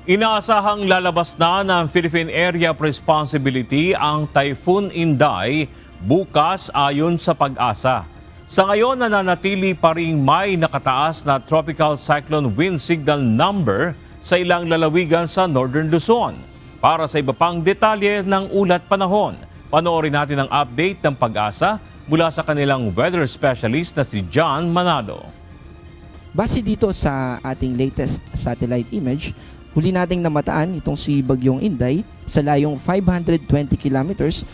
Inaasahang lalabas na ng Philippine Area of Responsibility ang Typhoon Inday bukas ayon sa pag-asa. Sa ngayon, nananatili pa ring may nakataas na tropical cyclone wind signal number sa ilang lalawigan sa Northern Luzon. Para sa iba pang detalye ng ulat panahon, panoorin natin ang update ng pag-asa mula sa kanilang weather specialist na si John Manalo. Base dito sa ating latest satellite image, huli nating namataan itong si Bagyong Inday sa layong 520 kilometers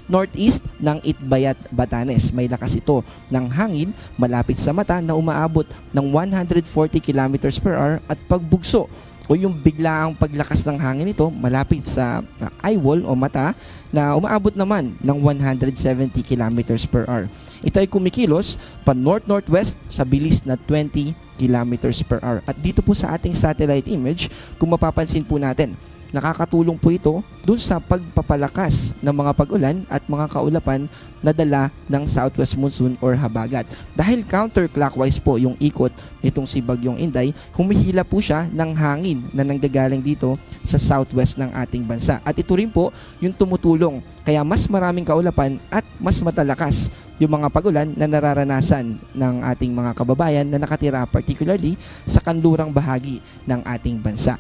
northeast ng Itbayat, Batanes. May lakas ito ng hangin malapit sa mata na umaabot ng 140 kilometers per hour at pagbugso o yung biglaang paglakas ng hangin nito malapit sa eyewall o mata na umaabot naman ng 170 kilometers per hour. Ito ay kumikilos pa north-northwest sa bilis na 20 kilometers per hour. At dito po sa ating satellite image, kung mapapansin po natin, nakakatulong po ito dun sa pagpapalakas ng mga pag-ulan at mga kaulapan na dala ng southwest monsoon or habagat. Dahil counterclockwise po yung ikot nitong si Bagyong Inday, humihila po siya ng hangin na nanggagaling dito sa southwest ng ating bansa. At ito rin po yung tumutulong kaya mas maraming kaulapan at mas matalakas yung mga pag-ulan na nararanasan ng ating mga kababayan na nakatira particularly sa kanlurang bahagi ng ating bansa.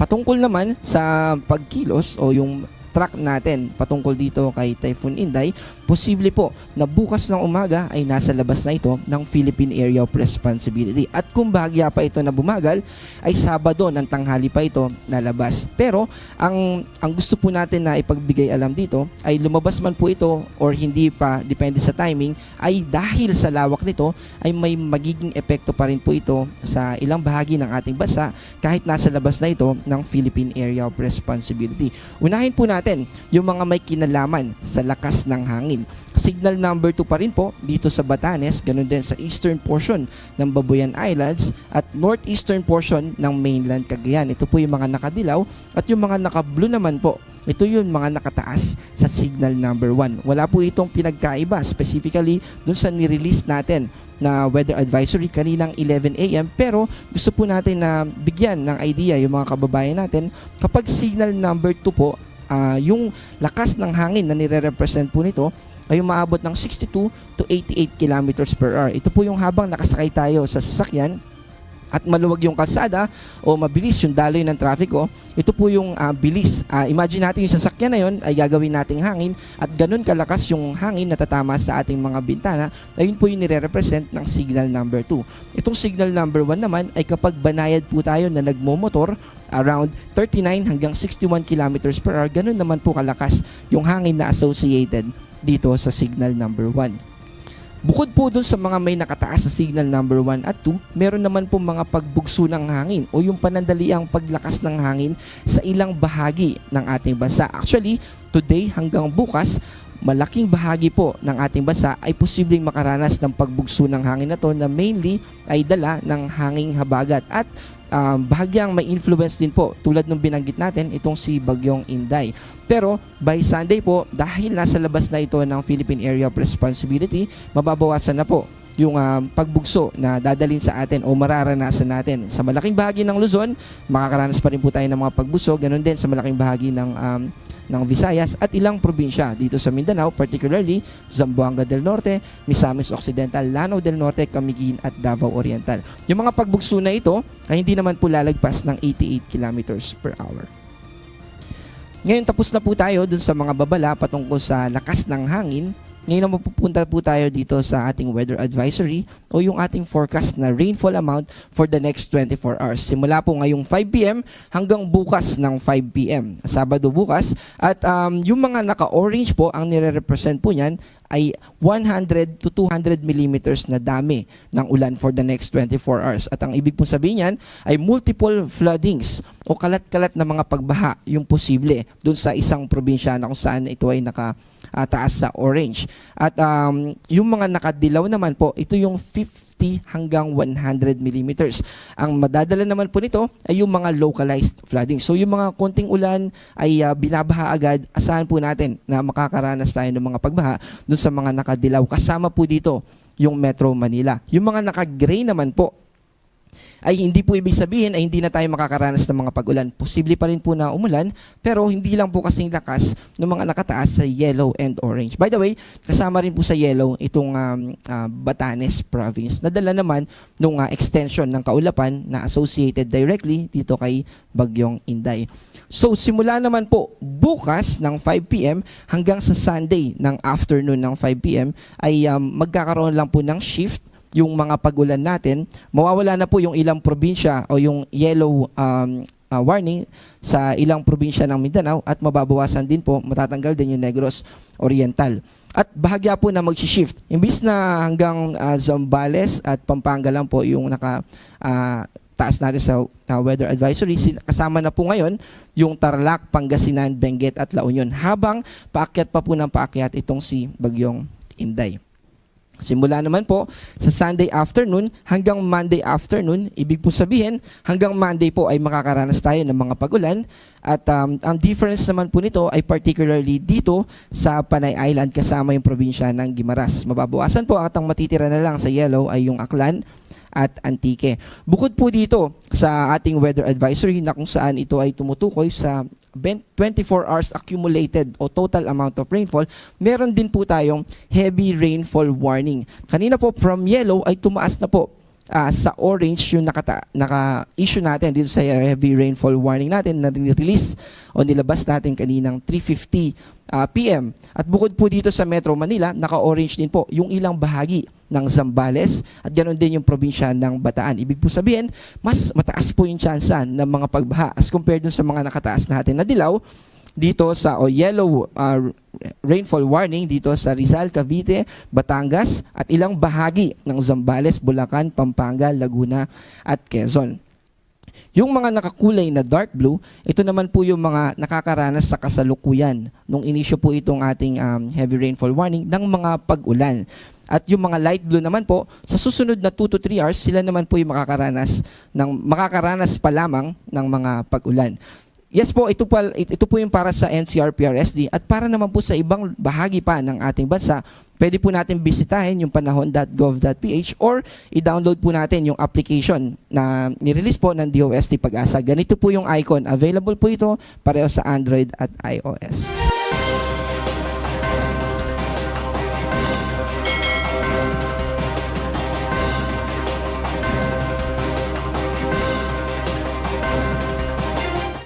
Patungkol naman sa pagkilos o yung track natin patungkol dito kay Typhoon Inday, posible po na bukas ng umaga ay nasa labas na ito ng Philippine Area of Responsibility. At kung bahagya pa ito na bumagal, ay Sabado ng tanghali pa ito nalabas. Pero ang gusto po natin na ipagbigay alam dito ay lumabas man po ito or hindi pa, depende sa timing, ay dahil sa lawak nito ay may magiging epekto pa rin po ito sa ilang bahagi ng ating bansa kahit nasa labas na ito ng Philippine Area of Responsibility. Unahin po natin yung mga may kinalaman sa lakas ng hangin. Signal number 2 pa rin po dito sa Batanes, ganun din sa eastern portion ng Babuyan Islands at northeastern portion ng mainland Cagayan. Ito po yung mga nakadilaw at yung mga naka-blue naman po, ito yung mga nakataas sa signal number 1. Wala po itong pinagkaiba specifically dun sa nirelease natin na weather advisory kaninang 11 AM, pero gusto po natin na bigyan ng idea yung mga kababayan natin kapag signal number 2 po, yung lakas ng hangin na nire-represent po nito ay umaabot ng 62 to 88 kilometers per hour. Ito po yung habang nakasakay tayo sa sasakyan at maluwag yung kalsada o mabilis yung daloy ng trafiko, ito po yung bilis. Imagine natin yung sasakyan na yun ay gagawin nating hangin at ganun kalakas yung hangin na tatama sa ating mga bintana, ayun po yung nire-represent ng signal number 2. Itong signal number 1 naman ay kapag banayad po tayo na nagmomotor around 39 hanggang 61 kilometers per hour, ganun naman po kalakas yung hangin na associated dito sa signal number 1. Bukod po dun sa mga may nakataas na signal number 1 at 2, meron naman po mga pagbugso ng hangin o yung panandaliang paglakas ng hangin sa ilang bahagi ng ating bansa. Actually, today hanggang bukas, malaking bahagi po ng ating bansa ay posibleng makaranas ng pagbugso ng hangin na to na mainly ay dala ng hanging habagat at bahagyang may influence din po tulad ng binanggit natin itong si Bagyong Inday. Pero by Sunday po, dahil nasa labas na ito ng Philippine Area of Responsibility, mababawasan na po yung pagbugso na dadalhin sa atin o mararanasan natin. Sa malaking bahagi ng Luzon, makakaranas pa rin po tayo ng mga pagbugso, ganun din sa malaking bahagi ng Visayas at ilang probinsya dito sa Mindanao, particularly Zamboanga del Norte, Misamis Occidental, Lanao del Norte, Camiguin at Davao Oriental. Yung mga pagbugso na ito ay hindi naman po lalagpas ng 88 kilometers per hour. Ngayon tapos na po tayo dun sa mga babala patungkol sa lakas ng hangin. Ngayon naman pupunta po tayo dito sa ating weather advisory o yung ating forecast na rainfall amount for the next 24 hours. Simula po ngayong 5 PM hanggang bukas ng 5 PM, Sabado bukas. At yung mga naka-orange po, ang nire-represent po niyan ay 100 to 200 millimeters na dami ng ulan for the next 24 hours. At ang ibig pong sabihin niyan ay multiple floodings o kalat-kalat na mga pagbaha yung posible dun sa isang probinsya na kung saan ito ay taas sa orange. At yung mga nakadilaw naman po, ito yung 50 hanggang 100 millimeters. Ang madadala naman po nito ay yung mga localized flooding. So yung mga konting ulan ay binabaha agad, asahan po natin na makakaranas tayo ng mga pagbaha dun sa mga nakadilaw. Kasama po dito yung Metro Manila. Yung mga naka-gray naman po, ay hindi po ibig sabihin ay hindi na tayo makakaranas ng mga pag-ulan. Posible pa rin po na umulan, pero hindi lang po kasing lakas ng mga nakataas sa yellow and orange. By the way, kasama rin po sa yellow itong Batanes province. Nadala naman nung extension ng kaulapan na associated directly dito kay Bagyong Inday. So simula naman po bukas ng 5 p.m. hanggang sa Sunday ng afternoon ng 5 p.m. ay magkakaroon lang po ng shift yung mga pag-ulan natin. Mawawala na po yung ilang probinsya o yung yellow warning sa ilang probinsya ng Mindanao at mababawasan din po, matatanggal din yung Negros Oriental. At bahagya po na mag-shift. Imbis na hanggang Zambales at Pampanga lang po yung taas natin sa weather advisory, kasama na po ngayon yung Tarlac, Pangasinan, Benguet at La Union. Habang paakyat pa po ng paakyat itong si Bagyong Inday. Simula naman po sa Sunday afternoon hanggang Monday afternoon, ibig po sabihin hanggang Monday po ay makakaranas tayo ng mga pag-ulan at ang difference naman po nito ay particularly dito sa Panay Island kasama yung probinsya ng Guimaras. Mababawasan po at ang matitira na lang sa yellow ay yung Aklan at Antique. Bukod po dito sa ating weather advisory na kung saan ito ay tumutukoy sa 24 hours accumulated o total amount of rainfall, meron din po tayong heavy rainfall warning. Kanina po from yellow ay tumaas na po sa orange yung naka-issue natin dito sa heavy rainfall warning natin na release o nilabas natin kaninang 3:50 p.m. At bukod po dito sa Metro Manila, naka-orange din po yung ilang bahagi ng Zambales at ganoon din yung probinsya ng Bataan. Ibig po sabihin, mas mataas po yung tsansa ng mga pagbaha as compared dun sa mga nakataas natin na dilaw dito sa yellow rainfall warning dito sa Rizal, Cavite, Batangas at ilang bahagi ng Zambales, Bulacan, Pampanga, Laguna at Quezon. Yung mga nakakulay na dark blue, ito naman po yung mga nakakaranas sa kasalukuyan nung inisyo po itong ating heavy rainfall warning ng mga pag-ulan. At yung mga light blue naman po, sa susunod na 2 to 3 hours, sila naman po yung makakaranas pa lamang ng mga pag-ulan. Yes po, ito po yung para sa NCR-PRSD at para naman po sa ibang bahagi pa ng ating bansa, pwede po natin bisitahin yung panahon.gov.ph or i-download po natin yung application na nirelease po ng DOST Pag-asa. Ganito po yung icon. Available po ito pareho sa Android at iOS.